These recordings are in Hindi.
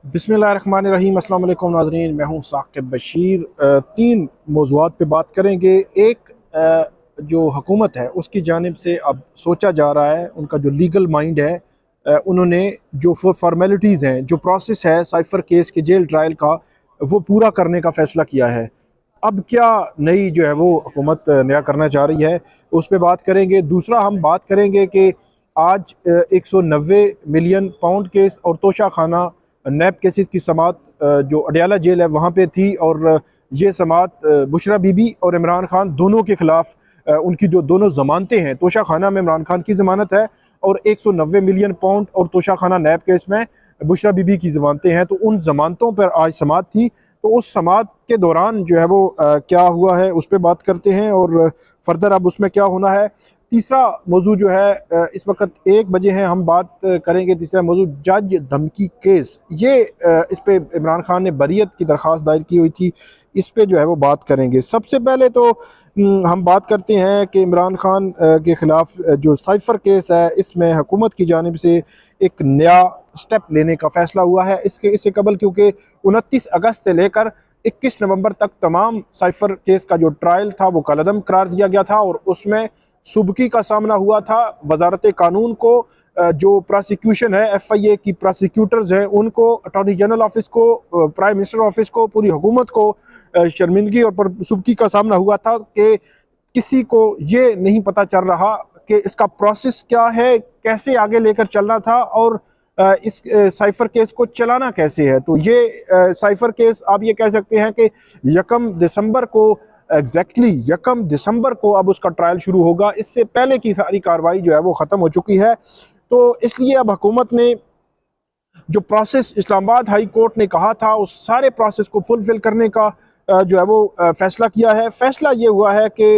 बिस्मिल्लाहिर्रहमानिर्रहीम। अस्सलाम वालेकुम नाज़रीन, मैं हूँ साकिब बशीर। तीन मौज़ूआत पे बात करेंगे। एक, जो हुकूमत है उसकी जानिब से अब सोचा जा रहा है, उनका जो लीगल माइंड है, उन्होंने जो फॉर्मेलिटीज़ हैं, जो प्रोसेस है साइफ़र केस के जेल ट्रायल का, वो पूरा करने का फ़ैसला किया है। अब क्या नई जो है वो हुकूमत नया करना चाह रही है, उस पे बात करेंगे। दूसरा, हम बात करेंगे कि आज 190 मिलियन पाउंड केस और तोशा खाना नैब केसेस की समात जो अडियाला जेल है वहाँ पे थी, और ये समात बुशरा बीबी और इमरान खान दोनों के ख़िलाफ़ उनकी जो दोनों ज़मानतें हैं, तोशा खाना में इमरान खान की ज़मानत है और 190 मिलियन पाउंड और तोशा खाना नैब केस में बुशरा बीबी की ज़मानतें हैं। तो उन ज़मानतों पर आज समात थी, तो उस समात के दौरान जो है वो क्या हुआ है उस पर बात करते हैं, और फर्दर अब उसमें क्या होना है। तीसरा मौजू जो है, इस वक्त 1 बजे हैं, हम बात करेंगे तीसरा मौजू जज धमकी केस। ये इस पे इमरान खान ने बरियत की दरख्वास्त दायर की हुई थी, इस पे जो है वो बात करेंगे। सबसे पहले तो हम बात करते हैं कि इमरान खान के ख़िलाफ़ जो साइफ़र केस है, इसमें हुकूमत की जानिब से एक नया स्टेप लेने का फ़ैसला हुआ है। इससे कबल, क्योंकि 29 अगस्त से लेकर 21 नवंबर तक तमाम साइफ़र केस का जो ट्रायल था वो कलअदम करार दिया गया था, और उसमें सुबकी का सामना हुआ था वजारत कानून को। जो प्रोसिक्यूशन है, FIA की प्रोसिक्यूटर्स हैं, उनको, अटॉर्नी जनरल ऑफिस को, प्राइम मिनिस्टर ऑफिस को, पूरी हुकूमत को शर्मिंदगी और सुबकी का सामना हुआ था कि किसी को ये नहीं पता चल रहा कि इसका प्रोसेस क्या है, कैसे आगे लेकर चलना था, और इस साइफर केस को चलाना कैसे है। तो ये साइफर केस आप ये कह सकते हैं कि 1 दिसंबर को, एग्जैक्टली 1 दिसंबर को अब उसका ट्रायल शुरू होगा। इससे पहले की सारी कार्रवाई जो है वो ख़त्म हो चुकी है। तो इसलिए अब हुकूमत ने जो प्रोसेस इस्लामाबाद हाई कोर्ट ने कहा था, उस सारे प्रोसेस को फुलफिल करने का जो है वो फैसला किया है। फैसला ये हुआ है कि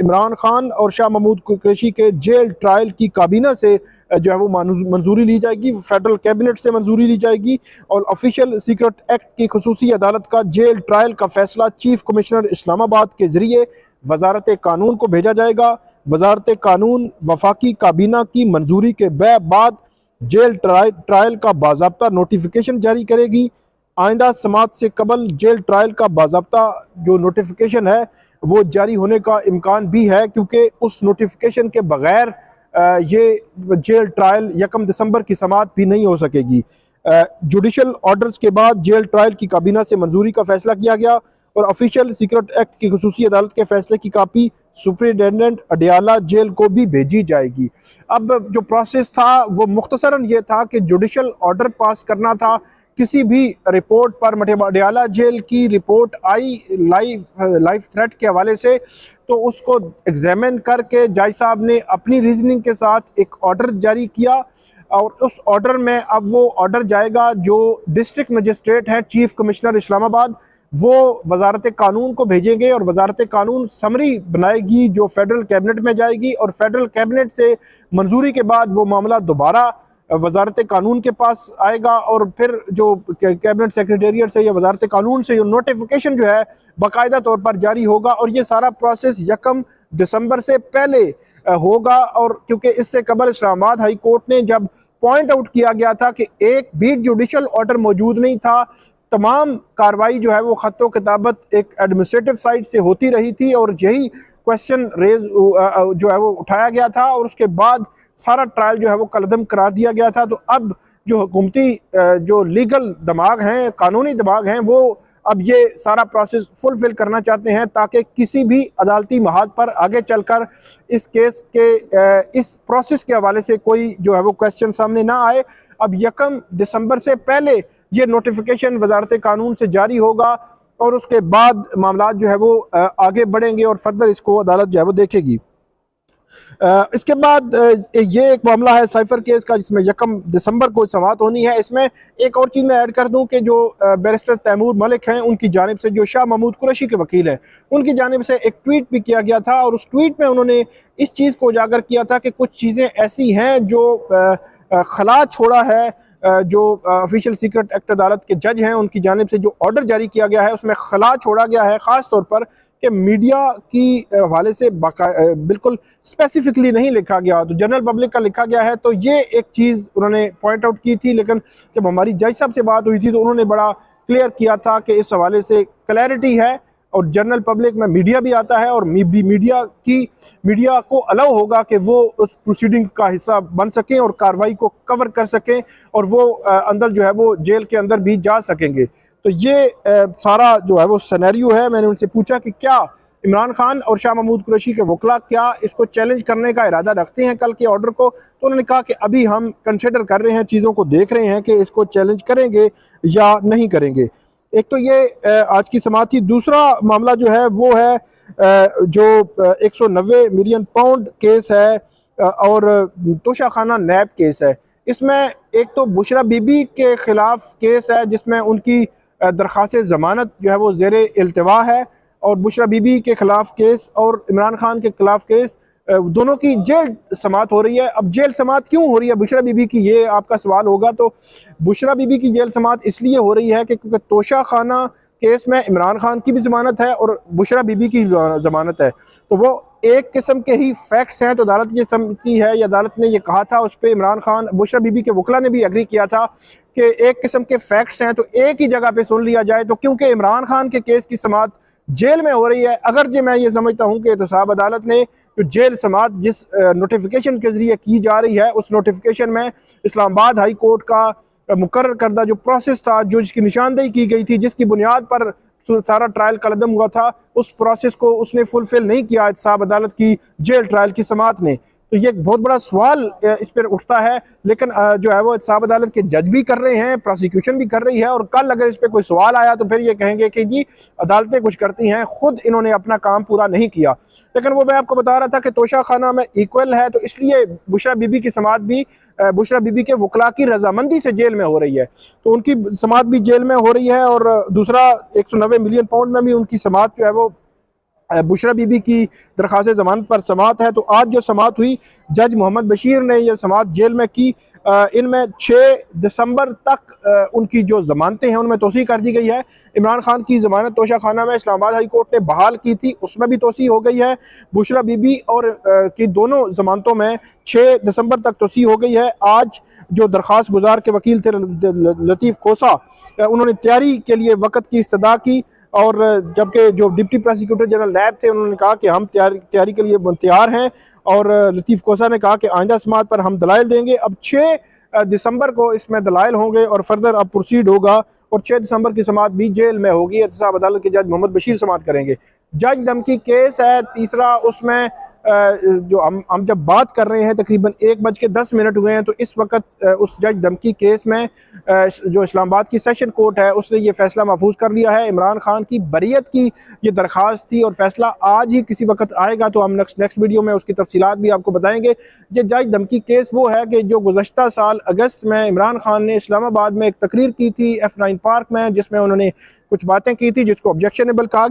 इमरान खान और शाह महमूद कुरैशी के जेल ट्रायल की काबीना से जो है वो मंजूरी ली जाएगी, फेडरल कैबिनेट से मंजूरी ली जाएगी, और ऑफिशियल सीक्रेट एक्ट की खसूसी अदालत का जेल ट्रायल का फैसला चीफ कमिश्नर इस्लामाबाद के जरिए वजारत कानून को भेजा जाएगा। वजारत कानून वफाकी काबीना की मंजूरी के बाद जेल ट्रायल का बाज़ाब्ता नोटिफिकेशन जारी करेगी। आइंदा समात से कबल जेल ट्रायल का बाज़ाब्ता जो नोटिफिकेशन है वो जारी होने का इम्कान भी है, क्योंकि उस नोटिफिकेशन के बगैर ये जेल ट्रायल 1 दिसंबर की समात भी नहीं हो सकेगी। जुडिशल ऑर्डर्स के बाद जेल ट्रायल की काबीना से मंजूरी का फैसला किया गया, और ऑफिशियल सीक्रेट एक्ट की खसूसी अदालत के फैसले की कापी सुप्रिटेंडेंट अडियाला जेल को भी भेजी जाएगी। अब जो प्रोसेस था वो मुख्तसरन ये था कि जुडिशल ऑर्डर पास करना था किसी भी रिपोर्ट पर। अडियाला जेल की रिपोर्ट आई लाइफ थ्रेट के हवाले से, तो उसको एग्जामिन करके जज साहब ने अपनी रीजनिंग के साथ एक ऑर्डर जारी किया, और उस ऑर्डर में अब वो ऑर्डर जाएगा जो डिस्ट्रिक्ट मजिस्ट्रेट है, चीफ कमिश्नर इस्लामाबाद, वो वजारत कानून को भेजेंगे, और वजारत कानून समरी बनाएगी जो फेडरल कैबिनेट में जाएगी, और फेडरल कैबिनेट से मंजूरी के बाद वो मामला दोबारा वजारत कानून के पास आएगा, और फिर जो कैबिनेट सेक्रेटेरिएट से या वजारत कानून से नोटिफिकेशन जो है बाकायदा तौर पर जारी होगा, और ये सारा प्रोसेस 1 दिसंबर से पहले होगा। और क्योंकि इससे कबल इस्लामाबाद हाई कोर्ट ने जब पॉइंट आउट किया गया था कि एक भी जुडिशल ऑर्डर मौजूद नहीं था, तमाम कार्रवाई जो है वो खत्तो किताबत एक एडमिनिस्ट्रेटिव साइड से होती रही थी, और यही क्वेश्चन रेज जो है वो उठाया गया था, और उसके बाद सारा ट्रायल जो है वो कलअदम करार दिया गया था। तो अब जो हुकूमती जो लीगल दिमाग हैं, कानूनी दिमाग हैं, वो अब ये सारा प्रोसेस फुलफिल करना चाहते हैं, ताकि किसी भी अदालती महाज पर आगे चलकर इस केस के इस प्रोसेस के हवाले से कोई जो है वो क्वेश्चन सामने ना आए। अब 1 दिसंबर से पहले ये नोटिफिकेशन वजारत कानून से जारी होगा, और उसके बाद मामला जो है वो आगे बढ़ेंगे, और फर्दर इसको अदालत जो है वो देखेगी। इसके बाद ये एक मामला है साइफर केस का, जिसमें 1 दिसंबर को समाअत होनी है। इसमें एक और चीज़ मैं ऐड कर दूं कि जो बैरिस्टर तैमूर मलिक हैं, उनकी जानिब से, जो शाह महमूद कुरैशी के वकील हैं, उनकी जानिब से एक ट्वीट भी किया गया था, और उस ट्वीट में उन्होंने इस चीज़ को उजागर किया था कि कुछ चीज़ें ऐसी हैं जो खला छोड़ा है। जो ऑफिशियल सीक्रेट एक्ट अदालत के जज हैं, उनकी जानिब से जो ऑर्डर जारी किया गया है उसमें खला छोड़ा गया है, ख़ास तौर पर कि मीडिया की हवाले से बिल्कुल स्पेसिफिकली नहीं लिखा गया, तो जनरल पब्लिक का लिखा गया है। तो ये एक चीज़ उन्होंने पॉइंट आउट की थी, लेकिन जब हमारी जज साहब से बात हुई थी तो उन्होंने बड़ा क्लियर किया था कि इस हवाले से क्लैरिटी है और जनरल पब्लिक में मीडिया भी आता है और मीडिया को अलाउ होगा कि वो उस प्रोसीडिंग का हिस्सा बन सकें और कार्रवाई को कवर कर सकें और वो अंदर जो है वो जेल के अंदर भी जा सकेंगे। तो ये सारा जो है वो सिनेरियो है। मैंने उनसे पूछा कि क्या इमरान खान और शाह महमूद कुरैशी के वकला क्या इसको चैलेंज करने का इरादा रखते हैं कल के ऑर्डर को, तो उन्होंने कहा कि अभी हम कंसिडर कर रहे हैं, चीज़ों को देख रहे हैं कि इसको चैलेंज करेंगे या नहीं करेंगे। एक तो ये आज की समाअत थी। दूसरा मामला जो है वो है जो 190 मिलियन पाउंड केस है और तोशाखाना नैब केस है। इसमें एक तो बुशरा बीबी के खिलाफ केस है जिसमें उनकी दरख्वास्त ज़मानत जो है वो ज़ेर इल्तिवा है, और बुशरा बीबी के खिलाफ केस और इमरान खान के खिलाफ केस, दोनों की जेल समाअत हो रही है। अब जेल समाअत क्यों हो रही है बुशरा बीबी की, ये आपका सवाल होगा। तो बुशरा बीबी की जेल समाअत इसलिए हो रही है कि क्योंकि तोशा खाना केस में इमरान खान की भी ज़मानत है और बुशरा बीबी की ज़मानत है, तो वो एक किस्म के ही फैक्ट्स हैं। तो अदालत ये समझती है, या अदालत ने ये कहा था, उस पर इमरान खान बुशरा बीबी के वकला ने भी एग्री किया था कि एक किस्म के फैक्ट्स हैं तो एक ही जगह पे सुन लिया जाए। तो क्योंकि इमरान खान के केस की समाअत जेल में हो रही है, अगर जो मैं ये समझता हूँ कि एहतसाब अदालत ने जो जेल समाअत जिस नोटिफिकेशन के जरिए की जा रही है, उस नोटिफिकेशन में इस्लामाबाद हाई कोर्ट का मुकर्रर करदा जो प्रोसेस था, जो जिसकी निशानदेही की गई थी, जिसकी बुनियाद पर सारा ट्रायल कलदम हुआ था, उस प्रोसेस को उसने फुलफिल नहीं किया एहतसाब अदालत की जेल ट्रायल की समाअत ने। तो ये एक बहुत बड़ा सवाल इस पर उठता है। लेकिन जो है वो एहतसाब अदालत के जज भी कर रहे हैं, प्रोसिक्यूशन भी कर रही है, और कल अगर इस पर कोई सवाल आया तो फिर ये कहेंगे कि जी अदालतें कुछ करती हैं, खुद इन्होंने अपना काम पूरा नहीं किया। लेकिन वो मैं आपको बता रहा था कि तोशा खाना में इक्वल है, तो इसलिए बुशरा बीबी की समाअत भी बुशरा बीबी के वकला की रजामंदी से जेल में हो रही है, तो उनकी समाअत भी जेल में हो रही है। और दूसरा 190 मिलियन पाउंड में भी उनकी समाअत जो है वो बुशरा बीबी की दरख्वास्त ज़मानत पर समाअत है। तो आज जो समाअत हुई, जज मोहम्मद बशीर ने यह समाअत जेल में की। इनमें 6 दिसंबर तक उनकी जो ज़मानतें हैं उनमें तोसी कर दी गई है। इमरान खान की ज़मानत तोशा खाना में इस्लामाबाद हाई कोर्ट ने बहाल की थी, उसमें भी तोसी हो गई है। बुशरा बीबी और की दोनों ज़मानतों में 6 दिसंबर तक तोसी हो गई है। आज जो दरख्वास्त गुजार के वकील थे लतीफ़ खोसा, उन्होंने तैयारी के लिए वक़्त की इस्तदा की, और जबकि जो डिप्टी प्रोसिक्यूटर जनरल नैब थे उन्होंने कहा कि हम तैयारी के लिए तैयार हैं, और लतीफ़ कोसा ने कहा कि आइंदा समाअत पर हम दलाइल देंगे। अब 6 दिसंबर को इसमें दलाइल होंगे और फर्दर अब प्रोसीड होगा, और 6 दिसंबर की समाअत भी जेल में होगी। एहतसाब अदालत के जज मोहम्मद बशीर समाअत करेंगे। जज धमकी केस है तीसरा, उसमें जो हम जब बात कर रहे हैं तकरीबन 1:10 हुए हैं, तो इस वक्त उस जज धमकी केस में जो इस्लामाबाद की सेशन कोर्ट है उसने ये फैसला महफूज कर लिया है। इमरान खान की बरियत की ये दरख्वास्त थी और फैसला आज ही किसी वक्त आएगा, तो हम नेक्स्ट वीडियो में उसकी तफसीलात भी आपको बताएंगे। ये जज धमकी केस वो है कि जो गुज़श्ता साल अगस्त में इमरान खान ने इस्लामाबाद में एक तकरीर की थी F9 पार्क में, जिसमें उन्होंने कुछ बातें की थी जिसको ऑब्जेक्शनेबल कहा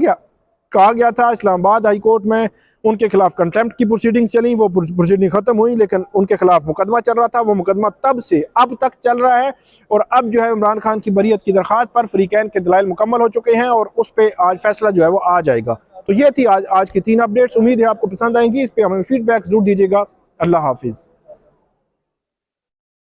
गया था। इस्लामाबाद हाई कोर्ट में उनके खिलाफ कंटेम्प्ट की प्रोसीडिंग चली, वो प्रोसीडिंग खत्म हुई, लेकिन उनके खिलाफ मुकदमा चल रहा था। वो मुकदमा तब से अब तक चल रहा है, और अब जो है इमरान खान की बरियत की दरख्वास्त पर फरीकैन के दलाइल मुकम्मल हो चुके हैं, और उस पर आज फैसला जो है वो आ जाएगा। तो ये थी आज की 3 अपडेट्स। उम्मीद है आपको पसंद आएंगी। इस पर हमें फीडबैक जरूर दीजिएगा। अल्लाह हाफिज़।